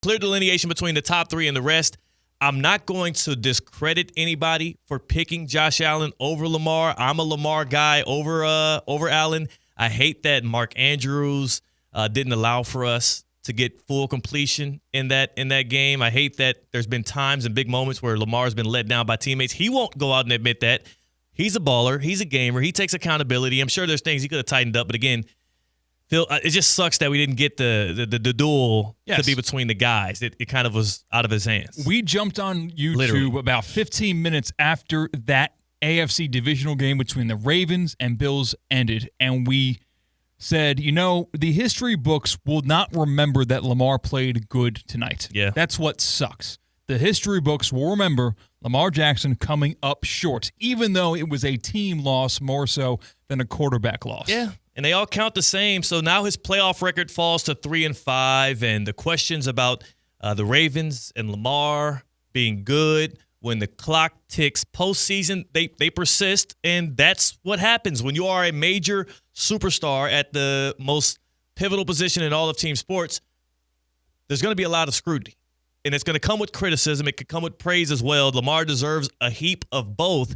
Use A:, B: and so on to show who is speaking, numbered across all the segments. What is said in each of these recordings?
A: clear delineation between the top three and the rest. I'm not going to discredit anybody for picking Josh Allen over Lamar. I'm a Lamar guy over Allen. I hate that Mark Andrews didn't allow for us to get full completion in that game. I hate that there's been times and big moments where Lamar's been let down by teammates. He won't go out and admit that. He's a baller. He's a gamer. He takes accountability. I'm sure there's things he could have tightened up. But again, Phil, it just sucks that we didn't get the duel to be between the guys. It kind of was out of his hands.
B: We jumped on YouTube about 15 minutes after that AFC divisional game between the Ravens and Bills ended, and we said, the history books will not remember that Lamar played good tonight.
A: Yeah.
B: That's what sucks. The history books will remember Lamar Jackson coming up short, even though it was a team loss more so than a quarterback loss.
A: Yeah, and they all count the same. So now his playoff record falls to 3-5, and the questions about the Ravens and Lamar being good when the clock ticks postseason, they persist, and that's what happens when you are a major superstar at the most pivotal position in all of team sports. There's going to be a lot of scrutiny. And it's going to come with criticism. It could come with praise as well. Lamar deserves a heap of both.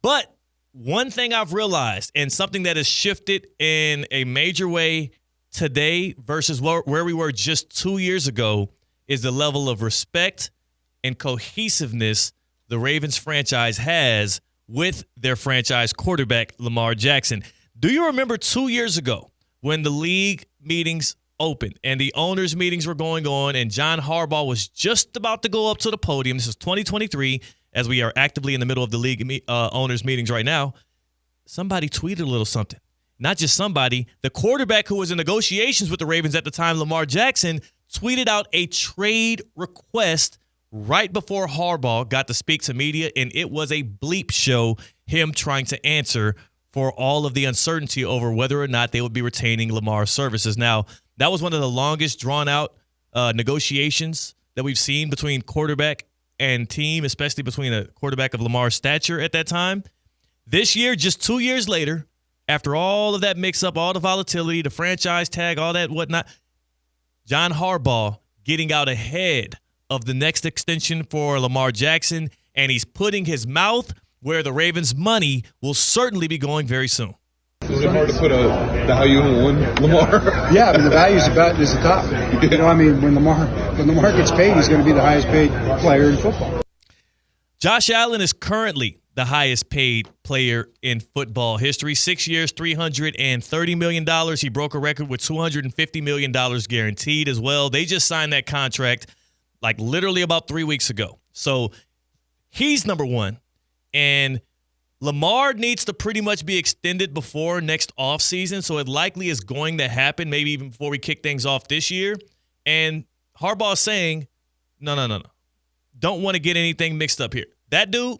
A: But one thing I've realized, and something that has shifted in a major way today versus where we were just 2 years ago, is the level of respect and cohesiveness the Ravens franchise has with their franchise quarterback, Lamar Jackson. Do you remember 2 years ago when the league meetings open and the owners' meetings were going on and John Harbaugh was just about to go up to the podium? This is 2023, as we are actively in the middle of the league owners' meetings right now. Somebody tweeted a little something. Not just somebody. The quarterback who was in negotiations with the Ravens at the time, Lamar Jackson, tweeted out a trade request right before Harbaugh got to speak to media, and it was a bleep show, him trying to answer for all of the uncertainty over whether or not they would be retaining Lamar's services. Now, that was one of the longest drawn-out negotiations that we've seen between quarterback and team, especially between a quarterback of Lamar's stature at that time. This year, just 2 years later, after all of that mix-up, all the volatility, the franchise tag, all that whatnot, John Harbaugh getting out ahead of the next extension for Lamar Jackson, and he's putting his mouth where the Ravens' money will certainly be going very soon.
C: Is it hard to put a value on one, Lamar?
D: Yeah, the value is the top. When Lamar gets paid, he's going to be the highest paid player in football.
A: Josh Allen is currently the highest paid player in football history. 6 years, $330 million. He broke a record with $250 million guaranteed as well. They just signed that contract like literally about 3 weeks ago. So he's number one. And Lamar needs to pretty much be extended before next offseason, so it likely is going to happen maybe even before we kick things off this year. And Harbaugh is saying, no. Don't want to get anything mixed up here. That dude,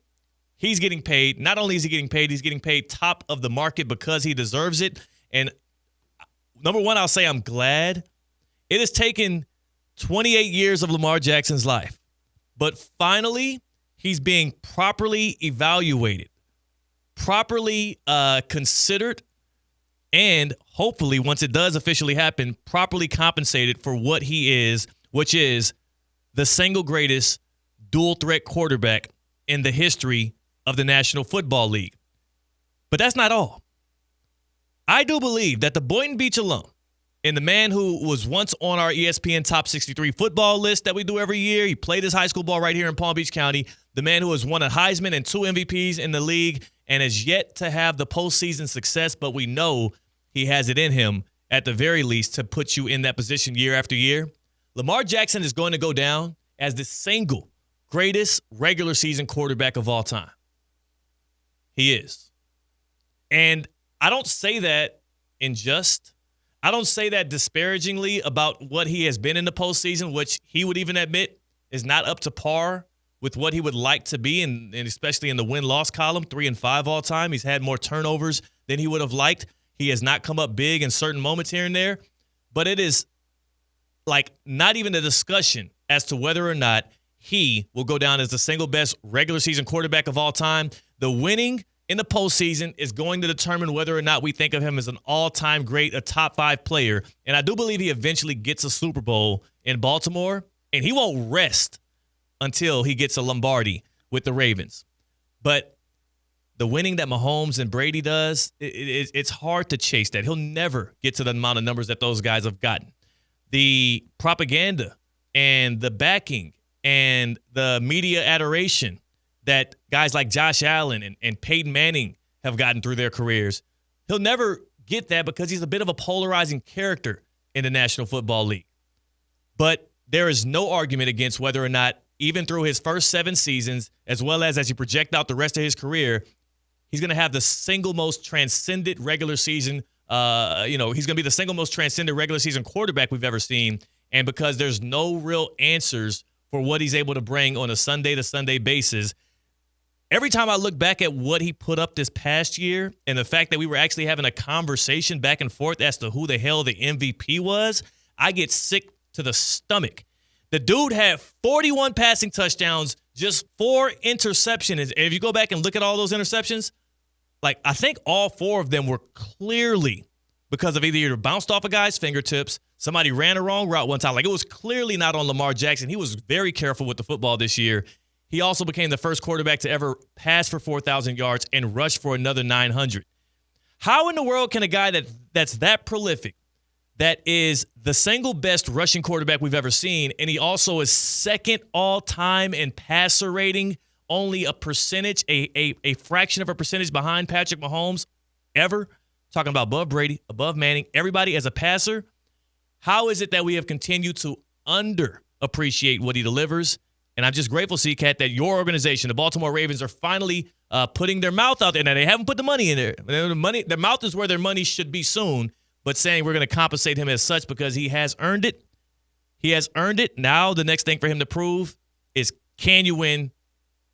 A: he's getting paid. Not only is he getting paid, he's getting paid top of the market because he deserves it. And number one, I'll say I'm glad. It has taken 28 years of Lamar Jackson's life. But finally, he's being properly evaluated, properly considered, and hopefully, once it does officially happen, properly compensated for what he is, which is the single greatest dual-threat quarterback in the history of the National Football League. But that's not all. I do believe that the Boynton Beach alum and the man who was once on our ESPN Top 63 football list that we do every year, he played his high school ball right here in Palm Beach County, the man who has won a Heisman and 2 MVPs in the league and has yet to have the postseason success, but we know he has it in him at the very least to put you in that position year after year. Lamar Jackson is going to go down as the single greatest regular season quarterback of all time. He is. And I don't say that I don't say that disparagingly about what he has been in the postseason, which he would even admit is not up to par with what he would like to be, and especially in the win-loss column, 3-5 all time. He's had more turnovers than he would have liked. He has not come up big in certain moments here and there. But it is like not even a discussion as to whether or not he will go down as the single best regular season quarterback of all time. The winning in the postseason is going to determine whether or not we think of him as an all-time great, a top 5 player. And I do believe he eventually gets a Super Bowl in Baltimore. And he won't rest until he gets a Lombardi with the Ravens. But the winning that Mahomes and Brady does, it's hard to chase that. He'll never get to the amount of numbers that those guys have gotten. The propaganda and the backing and the media adoration that guys like Josh Allen and Peyton Manning have gotten through their careers, he'll never get that because he's a bit of a polarizing character in the National Football League. But there is no argument against whether or not, even through his first 7 seasons, as well as you project out the rest of his career, he's going to have the single most transcendent regular season. He's going to be the single most transcendent regular season quarterback we've ever seen. And because there's no real answers for what he's able to bring on a Sunday-to-Sunday basis, every time I look back at what he put up this past year and the fact that we were actually having a conversation back and forth as to who the hell the MVP was, I get sick to the stomach. The dude had 41 passing touchdowns, just 4 interceptions. And if you go back and look at all those interceptions, like I think all 4 of them were clearly because of either bounced off a guy's fingertips, somebody ran a wrong route one time. Like it was clearly not on Lamar Jackson. He was very careful with the football this year. He also became the first quarterback to ever pass for 4,000 yards and rush for another 900. How in the world can a guy that's that prolific, that is the single best rushing quarterback we've ever seen, and he also is second all-time in passer rating, only a percentage, a fraction of a percentage behind Patrick Mahomes ever, talking about above Brady, above Manning, everybody as a passer, how is it that we have continued to underappreciate what he delivers? And I'm just grateful, C-Cat, that your organization, the Baltimore Ravens, are finally putting their mouth out there. Now, they haven't put the money in there. Their mouth is where their money should be soon, but saying we're going to compensate him as such because he has earned it. He has earned it. Now the next thing for him to prove is, can you win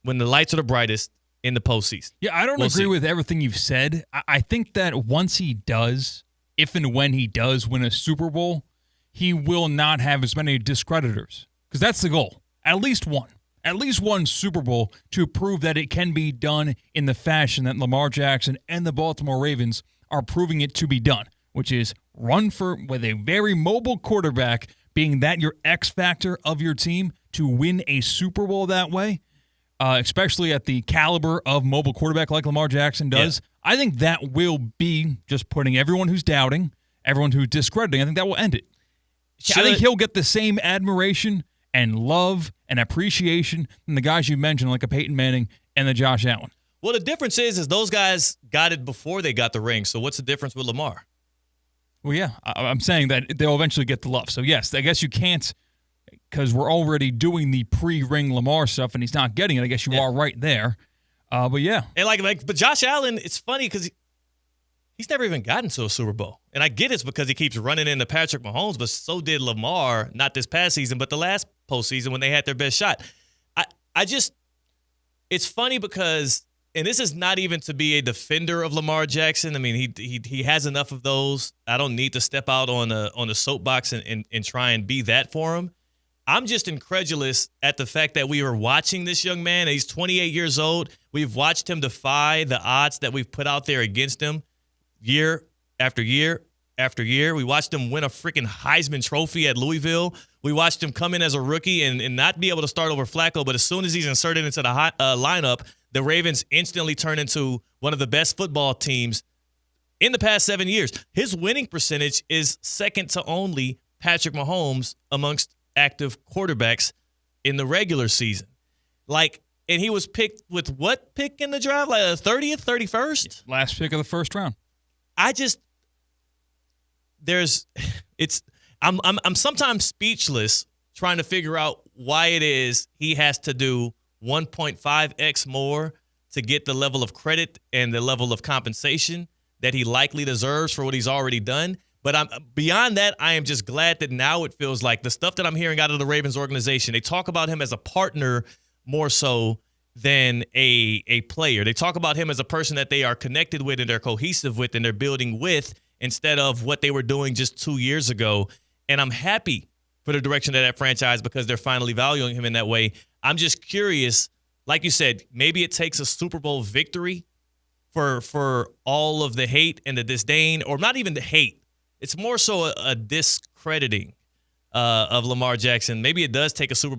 A: when the lights are the brightest in the postseason?
B: Yeah, I don't agree with everything you've said. I think that once he does, if and when he does win a Super Bowl, he will not have as many discreditors because that's the goal. At least one Super Bowl to prove that it can be done in the fashion that Lamar Jackson and the Baltimore Ravens are proving it to be done, which is run with a very mobile quarterback, being that your X factor of your team to win a Super Bowl that way, especially at the caliber of mobile quarterback like Lamar Jackson does. Yeah. I think that will be just putting everyone who's doubting, everyone who's discrediting, I think that will end it. I think he'll get the same admiration and love and appreciation than the guys you mentioned, like a Peyton Manning and the Josh Allen.
A: Well, the difference is those guys got it before they got the ring. So what's the difference with Lamar?
B: Well, yeah, I'm saying that they'll eventually get the love. So, yes, I guess you can't, because we're already doing the pre-ring Lamar stuff and he's not getting it. I guess you are right there. But, yeah.
A: And but Josh Allen, it's funny because he's never even gotten to a Super Bowl. And I get it's because he keeps running into Patrick Mahomes, but so did Lamar, not this past season, but the last postseason when they had their best shot. It's funny because, and this is not even to be a defender of Lamar Jackson. I mean, he has enough of those. I don't need to step out on a soapbox and try and be that for him. I'm just incredulous at the fact that we are watching this young man. He's 28 years old. We've watched him defy the odds that we've put out there against him year after year after year. We watched him win a freaking Heisman Trophy at Louisville. We watched him come in as a rookie and not be able to start over Flacco, but as soon as he's inserted into the lineup, the Ravens instantly turn into one of the best football teams in the past 7 years. His winning percentage is second to only Patrick Mahomes amongst active quarterbacks in the regular season. And he was picked with what pick in the draft? Like the 30th, 31st?
B: Last pick of the first round.
A: I'm sometimes speechless trying to figure out why it is he has to do 1.5x more to get the level of credit and the level of compensation that he likely deserves for what he's already done. But beyond that, I am just glad that now it feels like the stuff that I'm hearing out of the Ravens organization, they talk about him as a partner more so than a player. They talk about him as a person that they are connected with and they're cohesive with and they're building with instead of what they were doing just 2 years ago. And I'm happy for the direction of that franchise because they're finally valuing him in that way. I'm just curious, like you said, maybe it takes a Super Bowl victory for all of the hate and the disdain, or not even the hate. It's more so a discrediting of Lamar Jackson. Maybe it does take a Super